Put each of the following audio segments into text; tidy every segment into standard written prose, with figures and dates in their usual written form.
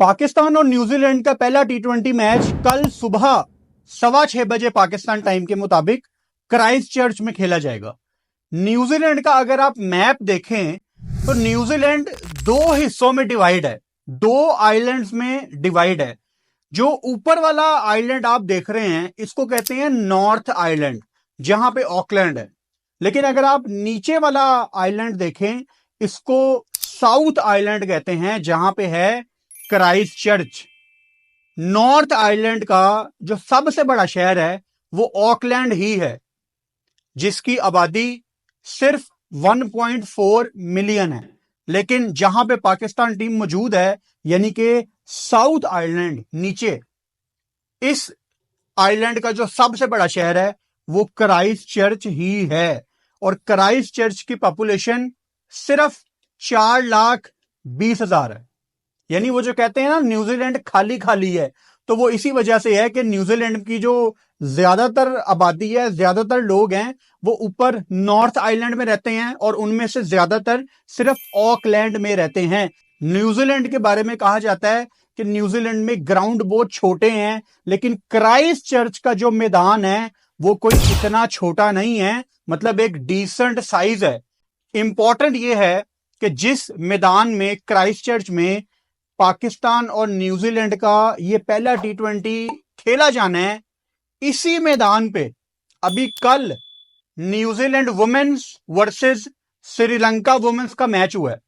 पाकिस्तान और न्यूजीलैंड का पहला टी20 मैच कल सुबह 6:15 पाकिस्तान टाइम के मुताबिक क्राइस्ट चर्च में खेला जाएगा। न्यूजीलैंड का अगर आप मैप देखें तो न्यूजीलैंड दो हिस्सों में डिवाइड है, दो आइलैंड्स में डिवाइड है। जो ऊपर वाला आइलैंड आप देख रहे हैं इसको कहते हैं नॉर्थ आइलैंड, जहां पे ऑकलैंड है। लेकिन अगर आप नीचे वाला आइलैंड देखें इसको साउथ आइलैंड कहते हैं, जहां पे है क्राइस्ट चर्च। नॉर्थ आइलैंड का जो सबसे बड़ा शहर है वो ऑकलैंड ही है, जिसकी आबादी सिर्फ 1.4 मिलियन है। लेकिन जहां पे पाकिस्तान टीम मौजूद है यानी कि साउथ आइलैंड नीचे, इस आइलैंड का जो सबसे बड़ा शहर है वो क्राइस्ट चर्च ही है। और क्राइस्ट चर्च की पॉपुलेशन सिर्फ 4,20,000 है। यानी वो जो कहते हैं ना न्यूजीलैंड खाली खाली है, तो वो इसी वजह से है कि न्यूजीलैंड की जो ज्यादातर आबादी है, ज्यादातर लोग हैं वो ऊपर नॉर्थ आइलैंड में रहते हैं और उनमें से ज्यादातर सिर्फ ऑकलैंड में रहते हैं। न्यूजीलैंड के बारे में कहा जाता है कि न्यूजीलैंड में ग्राउंड बहुत छोटे हैं, लेकिन क्राइस्ट चर्च का जो मैदान है वो कोई इतना छोटा नहीं है, मतलब एक डिसेंट साइज है। इंपॉर्टेंट ये है कि जिस मैदान में क्राइस्ट चर्च में पाकिस्तान और न्यूजीलैंड का ये पहला टी20 खेला जाना है, इसी मैदान पे अभी कल New Zealand women's versus Sri Lanka women's का मैच हुआ है।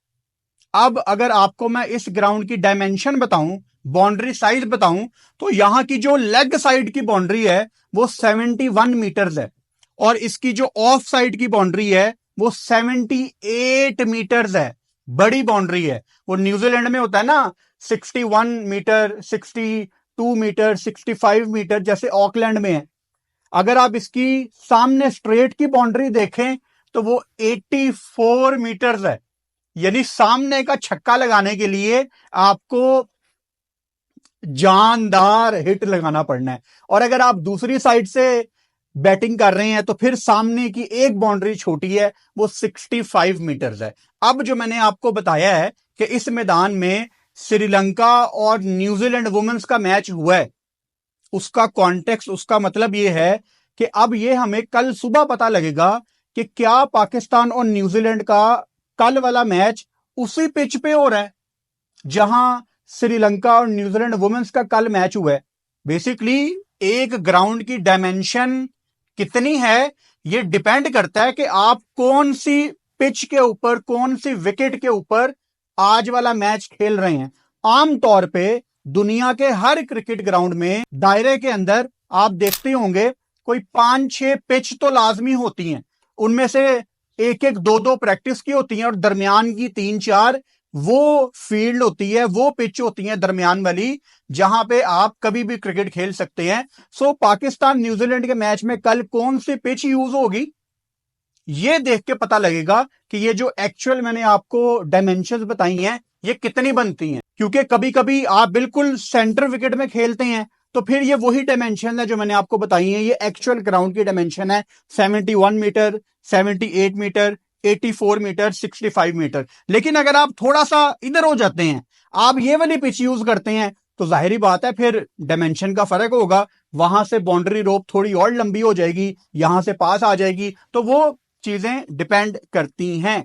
अब अगर आपको मैं इस ग्राउंड की डायमेंशन बताऊं, बाउंड्री साइज बताऊं, तो यहां की जो लेग साइड की बाउंड्री है वो 71 मीटर्स है और इसकी जो ऑफ साइड की बाउंड्री है वो 78 मीटर्स है। बड़ी बाउंड्री है। वो न्यूजीलैंड में होता है ना 61 मीटर, 62 मीटर, 65 मीटर, जैसे ऑकलैंड में है। अगर आप इसकी सामने स्ट्रेट की बाउंड्री देखें तो वो 84 मीटर्स है। यानी सामने का छक्का लगाने के लिए आपको जानदार हिट लगाना पड़ना है। और अगर आप दूसरी साइड से बैटिंग कर रहे हैं तो फिर सामने की एक बाउंड्री छोटी है, वो 65 मीटर्स है। अब जो मैंने आपको बताया है कि इस मैदान में श्रीलंका और न्यूजीलैंड वुमेन्स का मैच हुआ है, उसका कॉन्टेक्स्ट, उसका मतलब ये है कि अब ये हमें कल सुबह पता लगेगा कि क्या पाकिस्तान और न्यूजीलैंड का कल वाला मैच उसी पिच पे हो रहा है जहां श्रीलंका और न्यूजीलैंड वुमेन्स का कल मैच हुआ है। बेसिकली एक ग्राउंड की डायमेंशन कितनी है ये डिपेंड करता है कि आप कौन सी पिच के ऊपर, कौन सी विकेट के ऊपर आज वाला मैच खेल रहे हैं। आमतौर पे दुनिया के हर क्रिकेट ग्राउंड में दायरे के अंदर आप देखते होंगे कोई 5-6 पिच तो लाजमी होती हैं। उनमें से एक एक दो दो प्रैक्टिस की होती हैं और दरमियान की 3-4 वो फील्ड होती है, वो पिच होती है दरमियान वाली, जहां पे आप कभी भी क्रिकेट खेल सकते हैं। सो पाकिस्तान न्यूजीलैंड के मैच में कल कौन सी पिच यूज होगी ये देख के पता लगेगा कि ये जो एक्चुअल मैंने आपको डायमेंशंस बताई हैं ये कितनी बनती हैं। क्योंकि कभी कभी आप बिल्कुल सेंटर विकेट में खेलते हैं तो फिर ये वही डायमेंशन है जो मैंने आपको बताई है, ये एक्चुअल ग्राउंड की डायमेंशन है। 71 मीटर, 78 मीटर, 84 मीटर, 65 मीटर। लेकिन अगर आप थोड़ा सा इधर हो जाते हैं, आप ये वाली पिच यूज करते हैं, तो जाहिर बात है फिर डायमेंशन का फर्क होगा। वहां से बाउंड्री रोप थोड़ी और लंबी हो जाएगी, यहां से पास आ जाएगी, तो वो चीजें डिपेंड करती हैं।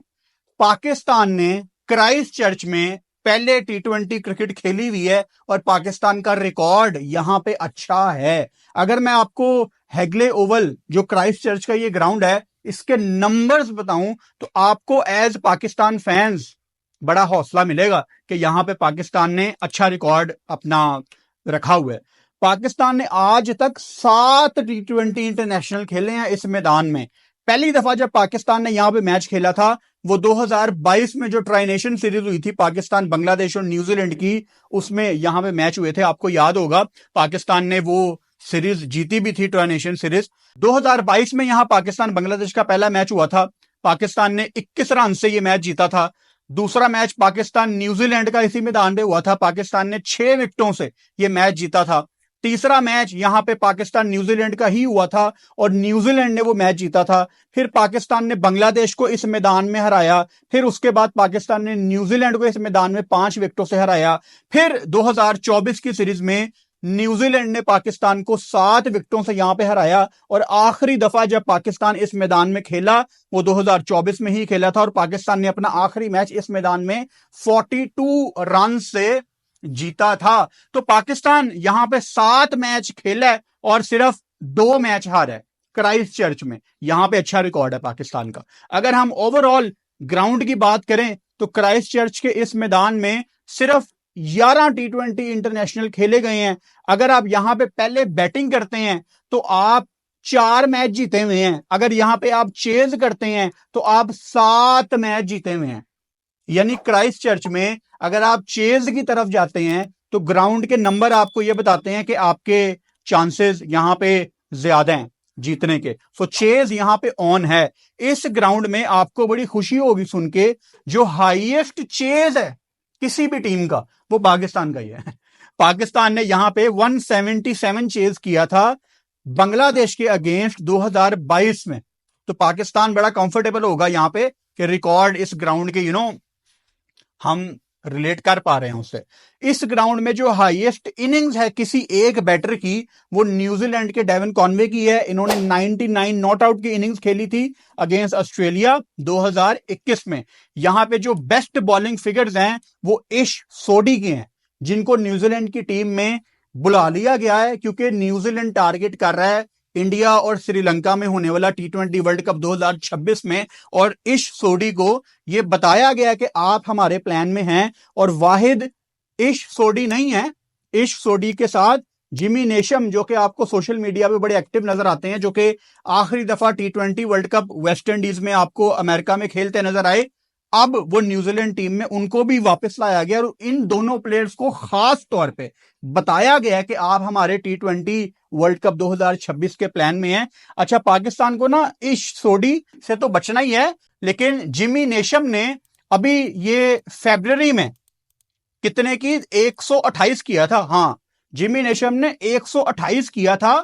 पाकिस्तान ने क्राइस्ट चर्च में पहले टी20 क्रिकेट खेली हुई है और पाकिस्तान का रिकॉर्ड यहां पे अच्छा है। अगर मैं आपको हेगले ओवल, जो क्राइस्ट चर्च का ये ग्राउंड है, इसके नंबर्स बताऊं तो आपको एज पाकिस्तान फैंस बड़ा हौसला मिलेगा कि यहां पे पाकिस्तान ने अच्छा रिकॉर्ड अपना रखा हुआ है। पाकिस्तान ने आज तक 7 टी20 इंटरनेशनल खेले हैं इस मैदान में। पहली दफा जब पाकिस्तान ने यहां पे मैच खेला था वो 2022 में जो ट्राई नेशन सीरीज हुई थी पाकिस्तान, बांग्लादेश और न्यूजीलैंड की, उसमें यहां पे मैच हुए थे। आपको याद होगा पाकिस्तान ने वो सीरीज जीती भी थी, ट्राई नेशन सीरीज। 2022 में यहां पाकिस्तान बांग्लादेश का पहला मैच हुआ था, पाकिस्तान ने 21 रन से ये मैच जीता था। दूसरा मैच पाकिस्तान न्यूजीलैंड का इसी मैदान पे हुआ था, पाकिस्तान ने 6 विकेटों से ये मैच जीता था। तीसरा मैच यहां पे पाकिस्तान न्यूजीलैंड का ही हुआ था और न्यूजीलैंड ने वो मैच जीता था। फिर पाकिस्तान ने बांग्लादेश को इस मैदान में हराया। फिर उसके बाद पाकिस्तान ने न्यूजीलैंड को इस मैदान में 5 विकेटों से हराया। फिर 2024 की सीरीज में न्यूजीलैंड ने पाकिस्तान को 7 विकेटों से यहां पे हराया और आखिरी दफा जब पाकिस्तान इस मैदान में खेला वो 2024 में ही खेला था और पाकिस्तान ने अपना आखिरी मैच इस मैदान में 42 रन से जीता था। तो पाकिस्तान यहां पे 7 मैच खेला है और सिर्फ 2 मैच हारा है क्राइस्ट चर्च में। यहां पे अच्छा रिकॉर्ड है पाकिस्तान का। अगर हम ओवरऑल ग्राउंड की बात करें तो क्राइस्ट चर्च के इस मैदान में सिर्फ 11 T20 इंटरनेशनल खेले गए हैं। अगर आप यहां पे पहले बैटिंग करते हैं तो आप 4 मैच जीते हुए हैं। अगर यहां पे आप चेज करते हैं तो आप 7 मैच जीते हुए हैं। यानी क्राइस्ट चर्च में अगर आप चेज की तरफ जाते हैं तो ग्राउंड के नंबर आपको यह बताते हैं कि आपके चांसेस यहां पे ज्यादा हैं जीतने के। सो चेज यहां पे ऑन है। इस ग्राउंड में आपको बड़ी खुशी होगी सुन के, जो हाईएस्ट चेज है किसी भी टीम का वो पाकिस्तान का ही है। पाकिस्तान ने यहां पे 177 चेज किया था बांग्लादेश के अगेंस्ट 2022 में। तो पाकिस्तान बड़ा कंफर्टेबल होगा यहां पे कि रिकॉर्ड इस ग्राउंड के हम रिलेट कर पा रहे हैं उससे। इस ग्राउंड में जो हाईएस्ट इनिंग्स है किसी एक बैटर की वो न्यूजीलैंड के डेवन कॉनवे की है। इन्होंने 99 नॉट आउट की इनिंग्स खेली थी अगेंस्ट ऑस्ट्रेलिया 2021 में। यहां पे जो बेस्ट बॉलिंग फिगर्स हैं वो इश सोडी के हैं, जिनको न्यूजीलैंड की टीम में बुला लिया गया है क्योंकि न्यूजीलैंड टारगेट कर रहा है इंडिया और श्रीलंका में होने वाला T20 वर्ल्ड कप 2026 में। और इश सोडी को यह बताया गया कि आप हमारे प्लान में हैं। और वाहिद इश सोडी नहीं है, इश सोडी के साथ जिमी नेशम, जो कि आपको सोशल मीडिया पे बड़े एक्टिव नजर आते हैं, जो कि आखिरी दफा T20 world cup West Indies में आपको अमेरिका में खेलते नजर आए, अब वो न्यूजीलैंड टीम में उनको भी वापस लाया गया। और इन दोनों प्लेयर्स को खास तौर पे बताया गया कि आप हमारे T20 वर्ल्ड कप 2026 के प्लान में हैं। अच्छा, पाकिस्तान को ना इश सोडी से तो बचना ही है, लेकिन जिमी नेशम ने अभी ये फरवरी में कितने की 128 किया था। हाँ, जिमी नेशम ने 128 किया था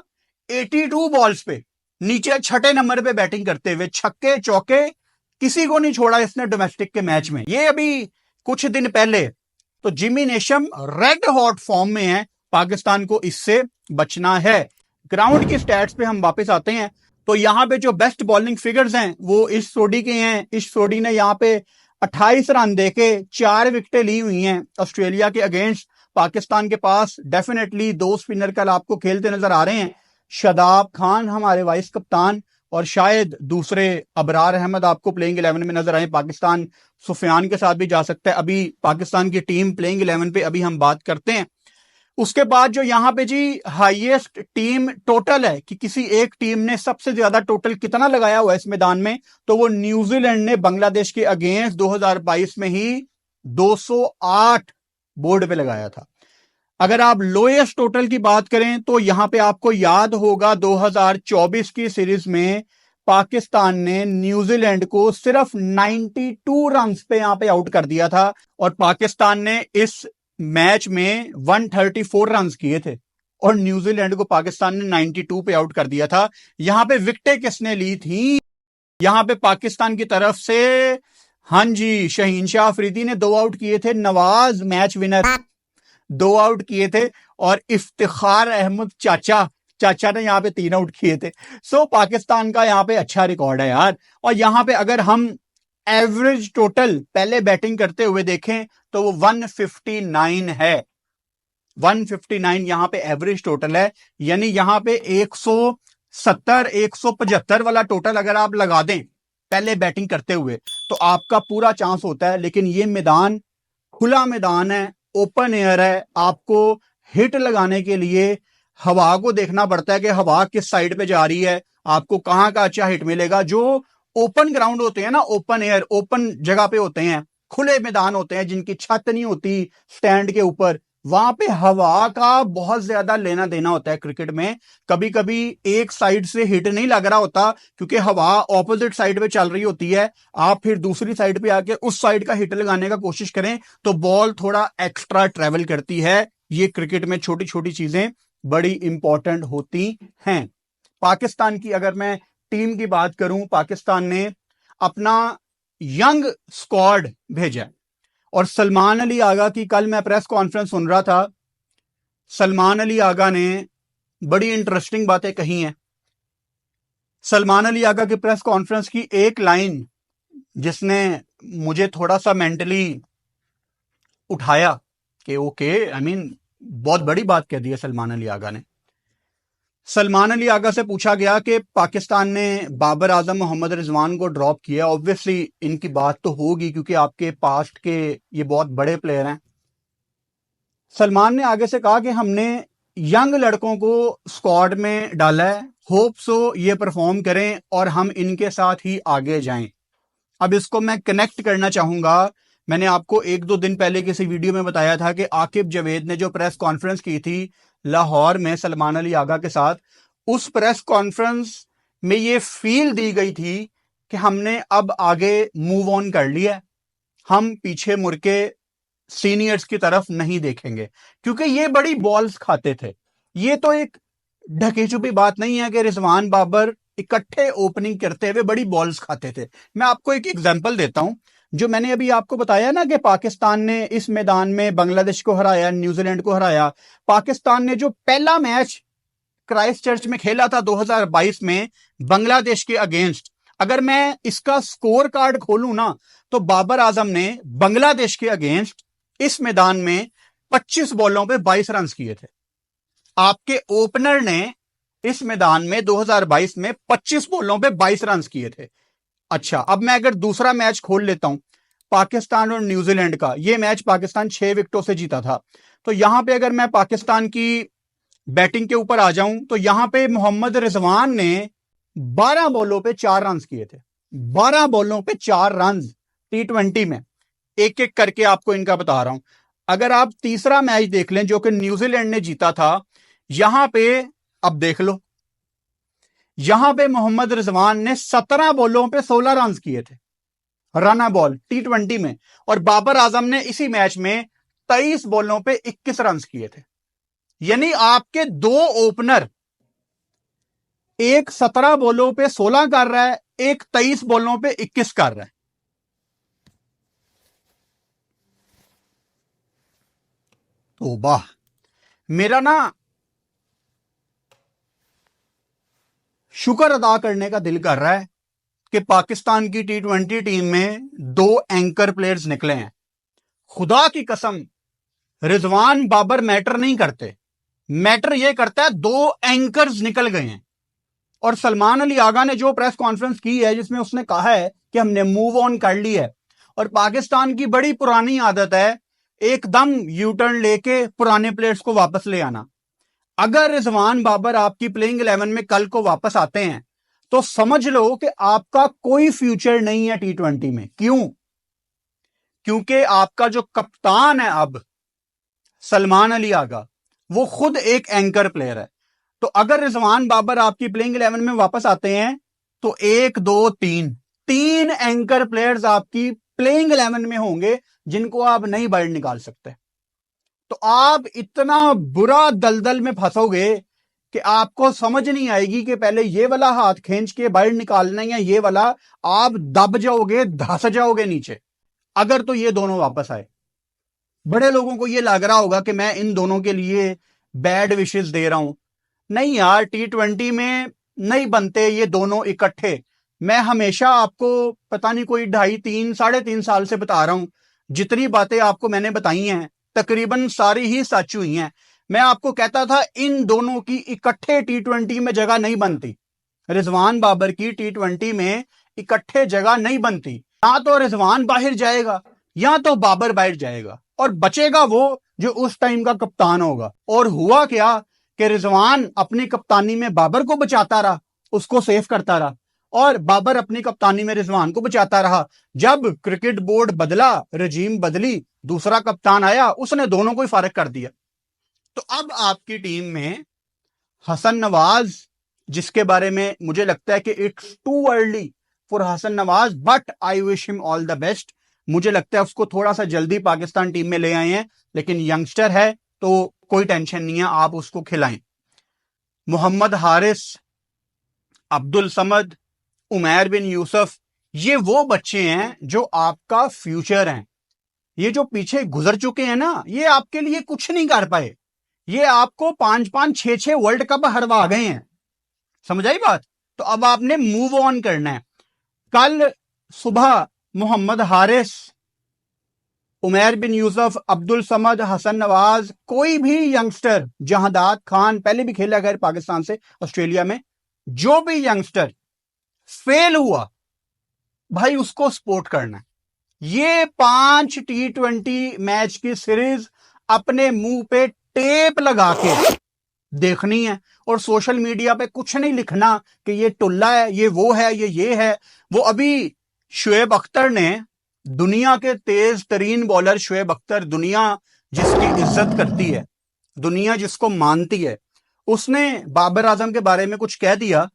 82 बॉल्स पे, नीचे छठे नंबर पे बैटिंग करते हुए। छक्के चौके किसी को नहीं छोड़ा इसने डोमेस्टिक के मैच में। ये अभी कुछ दिन पहले। तो जिमी नेशम रेड हॉट फॉर्म में है, पाकिस्तान को इससे बचना है। ग्राउंड की स्टैट्स पे हम वापस आते हैं तो यहां पे जो बेस्ट बॉलिंग फिगर्स हैं वो इश सोडी के हैं। इश सोडी ने यहां पे 28 रन देके 4 विकेटें ली हुई हैं ऑस्ट्रेलिया के अगेंस्ट। पाकिस्तान के पास डेफिनेटली 2 स्पिनर कल आपको खेलते नजर आ रहे हैं, शादाब खान हमारे वाइस कप्तान, और शायद दूसरे अबरार अहमद आपको प्लेइंग 11 में नजर आए। पाकिस्तान सुफियान के साथ भी जा सकता है। अभी पाकिस्तान की टीम प्लेइंग 11 पे अभी हम बात करते हैं। उसके बाद जो यहां पे जी हाईएस्ट टीम टोटल है कि किसी एक टीम ने सबसे ज्यादा टोटल कितना लगाया हुआ है इस मैदान में, तो वो न्यूजीलैंड ने बांग्लादेश के अगेंस्ट 2022 में ही 208 बोर्ड पे लगाया था। अगर आप लोएस्ट टोटल की बात करें तो यहां पे आपको याद होगा 2024 की सीरीज में पाकिस्तान ने न्यूजीलैंड को सिर्फ 92 रन पे यहां पे आउट कर दिया था और पाकिस्तान ने इस मैच में 134 रन किए थे और न्यूजीलैंड को पाकिस्तान ने 92 पे आउट कर दिया था। यहां पे विकेटें किसने ली थी? यहां पे पाकिस्तान की तरफ से हाँ जी, शहीन शाह अफरीदी ने 2 आउट किए थे, नवाज मैच विनर 2 आउट किए थे और इफ्तिखार अहमद चाचा ने यहां पे 3 आउट किए थे। सो पाकिस्तान का यहां पे अच्छा रिकॉर्ड है यार। और यहां पे अगर हम एवरेज टोटल पहले बैटिंग करते हुए देखें तो वो 159 है। 159 यहां पे एवरेज टोटल है, यानी यहां पे 170 175 वाला टोटल अगर आप लगा दें पहले बैटिंग करते हुए तो आपका पूरा चांस होता है। लेकिन ये मैदान खुला मैदान है, ओपन एयर है, आपको हिट लगाने के लिए हवा को देखना पड़ता है कि हवा किस साइड पे जा रही है, आपको कहां का अच्छा हिट मिलेगा। जो ओपन ग्राउंड होते हैं ना, ओपन एयर, ओपन जगह पे होते हैं, खुले मैदान होते हैं जिनकी छत नहीं होती स्टैंड के ऊपर, वहां पे हवा का बहुत ज्यादा लेना देना होता है क्रिकेट में। कभी कभी एक साइड से हिट नहीं लग रहा होता क्योंकि हवा ऑपोजिट साइड पे चल रही होती है, आप फिर दूसरी साइड पे आके उस साइड का हिट लगाने का कोशिश करें तो बॉल थोड़ा एक्स्ट्रा ट्रेवल करती है। ये क्रिकेट में छोटी छोटी चीजें बड़ी इंपॉर्टेंट होती हैं। पाकिस्तान की अगर मैं टीम की बात करूं, पाकिस्तान ने अपना यंग स्क्वाड भेजा और सलमान अली आगा की कल मैं प्रेस कॉन्फ्रेंस सुन रहा था। सलमान अली आगा ने बड़ी इंटरेस्टिंग बातें कही हैं। सलमान अली आगा की प्रेस कॉन्फ्रेंस की एक लाइन जिसने मुझे थोड़ा सा मेंटली उठाया कि ओके, आई मीन बहुत बड़ी बात कह दी है सलमान अली आगा ने। सलमान अली आगा से पूछा गया कि पाकिस्तान ने बाबर आजम मोहम्मद रिजवान को ड्रॉप किया, ऑब्वियसली इनकी बात तो होगी क्योंकि आपके पास्ट के ये बहुत बड़े प्लेयर हैं। सलमान ने आगे से कहा कि हमने यंग लड़कों को स्क्वाड में डाला है, होप सो ये परफॉर्म करें और हम इनके साथ ही आगे जाएं। अब इसको मैं कनेक्ट करना चाहूंगा। मैंने आपको एक दो दिन पहले किसी वीडियो में बताया था कि आकिब जावेद ने जो प्रेस कॉन्फ्रेंस की थी लाहौर में सलमान अली आगा के साथ, उस प्रेस कॉन्फ्रेंस में ये फील दी गई थी कि हमने अब आगे मूव ऑन कर लिया, हम पीछे मुड़ के सीनियर्स की तरफ नहीं देखेंगे, क्योंकि ये बड़ी बॉल्स खाते थे। ये तो एक ढकी छुपी बात नहीं है कि रिजवान बाबर इकट्ठे ओपनिंग करते हुए बड़ी बॉल्स खाते थे। मैं आपको एक एग्जांपल देता हूं। जो मैंने अभी आपको बताया ना कि पाकिस्तान ने इस मैदान में बांग्लादेश को हराया, न्यूजीलैंड को हराया। पाकिस्तान ने जो पहला मैच क्राइस्ट चर्च में खेला था 2022 में बांग्लादेश के अगेंस्ट, अगर मैं इसका स्कोर कार्ड खोलूं ना, तो बाबर आजम ने बांग्लादेश के अगेंस्ट इस मैदान में 25 बॉलों पे 22 रन किए थे। आपके ओपनर ने इस मैदान में 2022 में 25 बॉलों पे 22 रन किए थे। अच्छा, अब मैं अगर दूसरा मैच खोल लेता हूं पाकिस्तान और न्यूजीलैंड का, यह मैच पाकिस्तान 6 विकेटों से जीता था। तो यहां पे अगर मैं पाकिस्तान की बैटिंग के ऊपर आ जाऊं तो यहां पे मोहम्मद रिजवान ने 12 बॉलों पे 4 रन किए थे। 12 बॉलों पे 4 रन T20 में। एक एक करके आपको इनका बता रहा हूं। अगर आप तीसरा मैच देख लें जो कि न्यूजीलैंड ने जीता था, यहां पे अब देख लो, यहां पे मोहम्मद रिजवान ने 17 बॉलों पे 16 रन किए थे, रन बॉल T20 में। और बाबर आजम ने इसी मैच में 23 बॉलों पे 21 रन किए थे। यानी आपके दो ओपनर, एक 17 बॉलों पे 16 कर रहा है, एक 23 बॉलों पे 21 कर रहा है। तो वाह, मेरा ना शुक्र अदा करने का दिल कर रहा है कि पाकिस्तान की T20 टीम में 2 एंकर प्लेयर्स निकले हैं। खुदा की कसम, रिजवान बाबर मैटर नहीं करते, मैटर यह करता है 2 एंकर्स निकल गए हैं। और सलमान अली आगा ने जो प्रेस कॉन्फ्रेंस की है जिसमें उसने कहा है कि हमने मूव ऑन कर ली है, और पाकिस्तान की बड़ी पुरानी आदत है एकदम यू टर्न लेके पुराने प्लेयर्स को वापस ले आना। अगर रिजवान बाबर आपकी प्लेइंग 11 में कल को वापस आते हैं तो समझ लो कि आपका कोई फ्यूचर नहीं है T20 में। क्यों? क्योंकि आपका जो कप्तान है अब सलमान अली आगा, वो खुद एक एंकर प्लेयर है। तो अगर रिजवान बाबर आपकी प्लेइंग 11 में वापस आते हैं तो 1 2 3 एंकर प्लेयर्स आपकी प्लेइंग 11 में होंगे जिनको आप नहीं बाहर निकाल सकते। तो आप इतना बुरा दलदल में फंसोगे कि आपको समझ नहीं आएगी कि पहले ये वाला हाथ खींच के बाहर निकालना है या ये वाला। आप दब जाओगे, धस जाओगे नीचे अगर तो ये दोनों वापस आए। बड़े लोगों को ये लग रहा होगा कि मैं इन दोनों के लिए बैड विशेस दे रहा हूं। नहीं यार, T20 में नहीं बनते ये दोनों इकट्ठे। मैं हमेशा आपको पता नहीं कोई 2.5 3 साल से बता रहा हूं, जितनी बातें आपको मैंने बताई हैं तकरीबन सारी ही सच हुई हैं। मैं आपको कहता था इन दोनों की इकट्ठे T20 में जगह नहीं बनती। रिजवान बाबर की T20 में इकट्ठे जगह नहीं बनती। या तो रिजवान बाहर जाएगा या तो बाबर बाहर जाएगा, और बचेगा वो जो उस टाइम का कप्तान होगा। और हुआ क्या कि रिजवान अपनी कप्तानी में बाबर को बचाता रहा, उसको सेफ करता रहा, और बाबर अपनी कप्तानी में रिजवान को बचाता रहा। जब क्रिकेट बोर्ड बदला, रजीम बदली, दूसरा कप्तान आया, उसने दोनों को ही फारिग कर दिया। तो अब आपकी टीम में हसन नवाज, जिसके बारे में मुझे लगता है कि it's too early for Hasan Nawaz, but I wish him all the best. मुझे लगता है उसको थोड़ा सा जल्दी पाकिस्तान टीम में ले आए हैं, लेकिन यंगस्टर है तो कोई टेंशन नहीं है, आप उसको खिलाएं। मोहम्मद हारिस, अब्दुल समद, उमैर बिन यूसुफ, ये वो बच्चे हैं जो आपका फ्यूचर हैं। ये जो पीछे गुजर चुके हैं ना, ये आपके लिए कुछ नहीं कर पाए। ये आपको 5-5, 6-6 वर्ल्ड कप हरवा गए हैं। समझ आई बात? तो अब आपने मूव ऑन करना है। कल सुबह मोहम्मद हारिस, उमैर बिन यूसुफ, अब्दुल समद, हसन नवाज, कोई भी यंगस्टर, जहादात खान पहले भी खेला गया पाकिस्तान से ऑस्ट्रेलिया में, जो भी यंगस्टर फेल हुआ भाई उसको सपोर्ट करना है। ये 5 T20 मैच की सीरीज अपने मुंह पे टेप लगा के देखनी है, और सोशल मीडिया पे कुछ नहीं लिखना कि ये टुल्ला है, ये वो है, ये है वो। अभी शुएब अख्तर ने, दुनिया के तेज तरीन बॉलर शुएब अख्तर, दुनिया जिसकी इज्जत करती है, दुनिया जिसको मानती है, उसने बाबर आजम के बारे में कुछ कह दिया।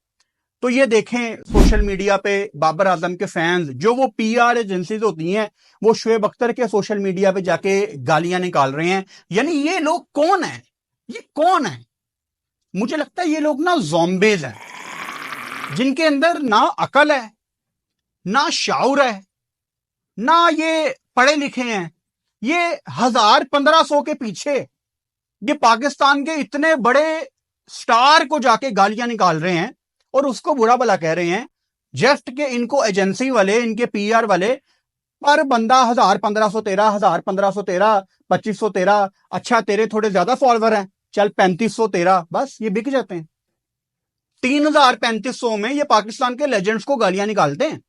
तो ये देखें सोशल मीडिया पे बाबर आजम के फैंस, जो वो पीआर एजेंसीज होती हैं, वो शुएब अख्तर के सोशल मीडिया पे जाके गालियां निकाल रहे हैं। यानी ये लोग कौन है? ये कौन है? मुझे लगता है ये लोग ना ज़ॉम्बीज हैं, जिनके अंदर ना अकल है, ना शाउर है, ना ये पढ़े लिखे हैं। ये 1000-1500 के पीछे ये पाकिस्तान के इतने बड़े स्टार को जाके गालियां निकाल रहे हैं और उसको बुरा भला कह रहे हैं, जस्ट के इनको एजेंसी वाले, इनके पीआर वाले पर बंदा 1000-1500 तेरा, 1000-1500 तेरा, 2500 तेरा, अच्छा तेरे थोड़े ज्यादा फॉलोवर हैं, चल 3500 तेरा, बस ये बिक जाते हैं। 3000-3500 में ये पाकिस्तान के लेजेंड्स को गालियां निकालते हैं।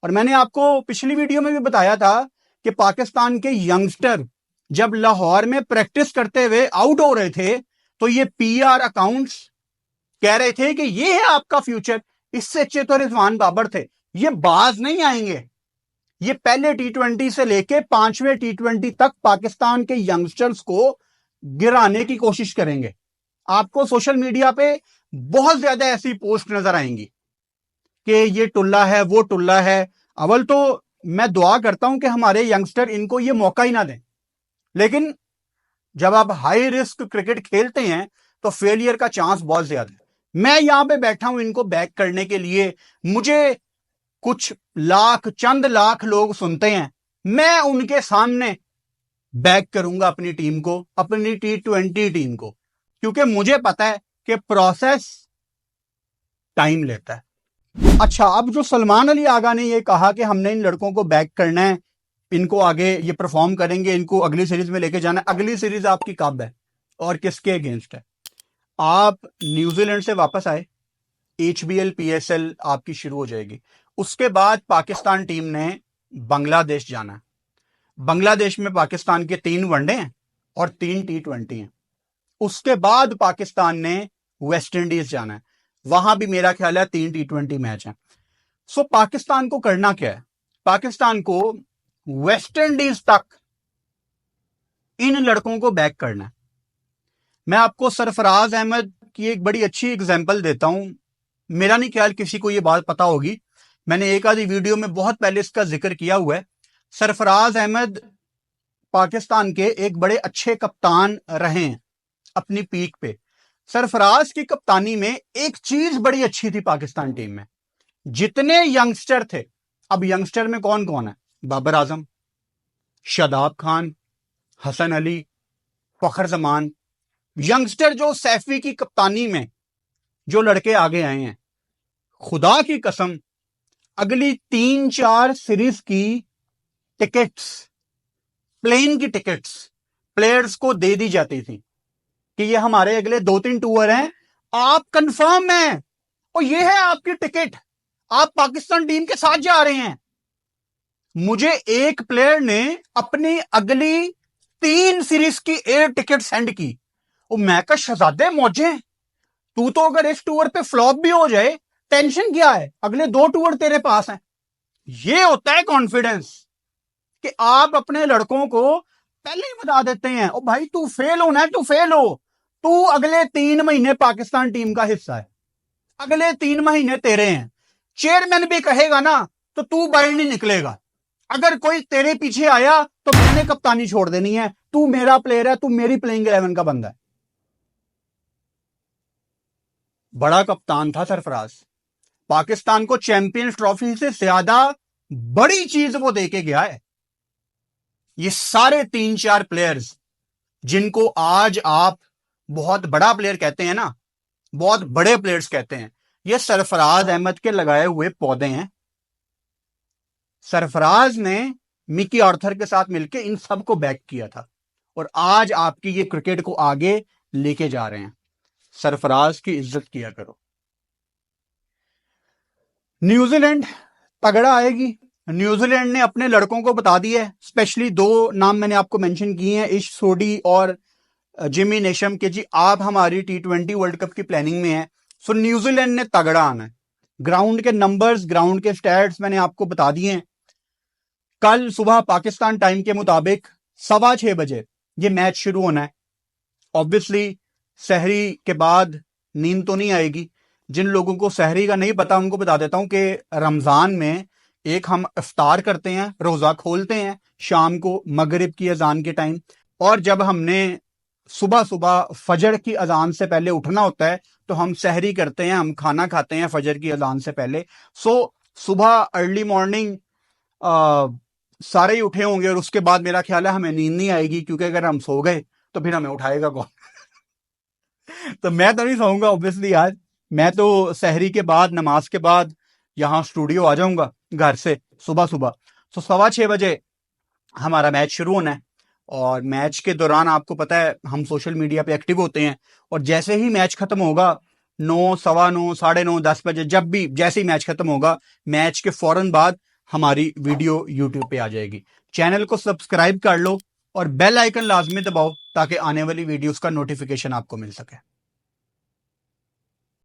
और मैंने आपको पिछली वीडियो में भी बताया था कि पाकिस्तान के यंगस्टर जब लाहौर में प्रैक्टिस करते हुए आउट हो रहे थे, तो ये पीआर अकाउंट्स कह रहे थे कि ये है आपका फ्यूचर। इससे अच्छे तो रिजवान बाबर थे। ये बाज नहीं आएंगे। ये पहले T20 से लेके 5वें T20 तक पाकिस्तान के यंगस्टर्स को गिराने की कोशिश करेंगे। आपको सोशल मीडिया पे बहुत ज्यादा ऐसी पोस्ट नजर आएंगी कि ये टुल्ला है, वो टुल्ला है। अव्वल तो मैं दुआ करता हूं कि हमारे यंगस्टर इनको ये मौका ही ना दें, लेकिन जब आप हाई रिस्क क्रिकेट खेलते हैं तो फेलियर का चांस बहुत ज्यादा है। मैं यहां पे बैठा हूं इनको बैक करने के लिए। मुझे कुछ लाख, चंद लाख लोग सुनते हैं, मैं उनके सामने बैक करूंगा अपनी टीम को, अपनी T20 टीम को, क्योंकि मुझे पता है कि प्रोसेस टाइम लेता है। अच्छा, अब जो सलमान अली आगा ने ये कहा कि हमने इन लड़कों को बैक करना है, इनको आगे ये परफॉर्म करेंगे, इनको अगली सीरीज में लेके जाना है। अगली सीरीज आपकी कब है और किसके अगेंस्ट है? आप न्यूजीलैंड से वापस आए, HBL PSL आपकी शुरू हो जाएगी। उसके बाद पाकिस्तान टीम ने बांग्लादेश जाना है। बांग्लादेश में पाकिस्तान के 3 वनडे हैं और 3 T20 हैं। उसके बाद पाकिस्तान ने वेस्ट इंडीज जाना है, वहां भी मेरा ख्याल है 3 T20 मैच है। सो पाकिस्तान को करना क्या है? पाकिस्तान को वेस्ट इंडीज तक इन लड़कों को बैक करना है। मैं आपको सरफराज अहमद की एक बड़ी अच्छी एग्जांपल देता हूं। मेरा नहीं ख्याल किसी को यह बात पता होगी, मैंने एक आधी वीडियो में बहुत पहले इसका जिक्र किया हुआ है। सरफराज अहमद पाकिस्तान के एक बड़े अच्छे कप्तान रहे हैं अपनी पीक पे। सरफराज की कप्तानी में एक चीज बड़ी अच्छी थी पाकिस्तान टीम में, जितने यंगस्टर थे। अब यंगस्टर में कौन कौन है? बाबर आजम, शादाब खान, हसन अली, फखर जमान। यंगस्टर जो सैफी की कप्तानी में जो लड़के आगे आए हैं, खुदा की कसम अगली 3-4 सीरीज की टिकट्स, प्लेन की टिकट्स प्लेयर्स को दे दी जाती थी कि ये हमारे अगले 2-3 टूर हैं, आप कंफर्म हैं और ये है आपकी टिकट, आप पाकिस्तान टीम के साथ जा रहे हैं। मुझे एक प्लेयर ने अपनी अगली 3 सीरीज की एयर टिकट सेंड की और मैं कहा शहजादे मौजे, तू तो अगर इस टूर पे फ्लॉप भी हो जाए टेंशन क्या है, अगले 2 टूर तेरे पास हैं। ये होता है कॉन्फिडेंस कि आप अपने लड़कों को पहले ही बता देते हैं, ओ भाई तू फेल होना है, तू फेल हो, तू अगले 3 महीने पाकिस्तान टीम का हिस्सा है, अगले 3 महीने तेरे हैं। चेयरमैन भी कहेगा ना तो तू बाहर नहीं निकलेगा। अगर कोई तेरे पीछे आया तो मैंने कप्तानी छोड़ देनी है, तू मेरा प्लेयर है, तू मेरी प्लेइंग 11 का बंदा है। बड़ा कप्तान था सरफराज। पाकिस्तान को चैंपियंस ट्रॉफी से ज्यादा बड़ी चीज वो देके गया है। ये सारे 3-4 प्लेयर्स जिनको आज आप बहुत बड़ा प्लेयर कहते हैं ना, बहुत बड़े प्लेयर्स कहते हैं, ये सरफराज अहमद के लगाए हुए पौधे हैं। सरफराज ने मिकी आर्थर के साथ मिलकर इन सबको बैक किया था और आज आपकी ये क्रिकेट को आगे लेके जा रहे हैं। सरफराज की इज्जत किया करो। न्यूजीलैंड तगड़ा आएगी। न्यूजीलैंड ने अपने लड़कों को बता दिया है, स्पेशली 2 नाम मैंने आपको मेंशन किए हैं, इश सोडी और जिमी नेशम के, जी आप हमारी T20 वर्ल्ड कप की प्लानिंग में है। सो न्यूजीलैंड ने तगड़ा आना है। ग्राउंड के नंबर्स, ग्राउंड के स्टैट्स मैंने आपको बता दिए हैं। कल सुबह पाकिस्तान टाइम के मुताबिक 6:15 बजे ये मैच शुरू होना है। ऑब्वियसली सहरी के बाद नींद तो नहीं आएगी। जिन लोगों को सहरी का नहीं पता उनको बता देता हूं कि रमजान में एक हम इफ्तार करते हैं, रोजा खोलते हैं शाम को मगरिब की अजान के टाइम, और जब हमने सुबह सुबह फजर की अजान से पहले उठना होता है तो हम सहरी करते हैं, हम खाना खाते हैं फजर की अजान से पहले। सो सुबह अर्ली मॉर्निंग सारे ही उठे होंगे और उसके बाद मेरा ख्याल है हमें नींद नहीं आएगी, क्योंकि अगर हम सो गए तो फिर हमें उठाएगा कौन? तो मैं तो नहीं सोऊंगा ऑब्वियसली आज। मैं तो सहरी के बाद, नमाज के बाद यहां स्टूडियो आ जाऊंगा घर से सुबह सुबह। तो 6:15 बजे हमारा मैच शुरू होना है और मैच के दौरान आपको पता है हम सोशल मीडिया पे एक्टिव होते हैं, और जैसे ही मैच खत्म होगा 9, 9:15, 9:30, 10 बजे, जब भी जैसे ही मैच खत्म होगा, मैच के फौरन बाद हमारी वीडियो यूट्यूब पे आ जाएगी। चैनल को सब्सक्राइब कर लो और बेल आइकन लाजमी दबाओ ताकि आने वाली वीडियोस का नोटिफिकेशन आपको मिल सके।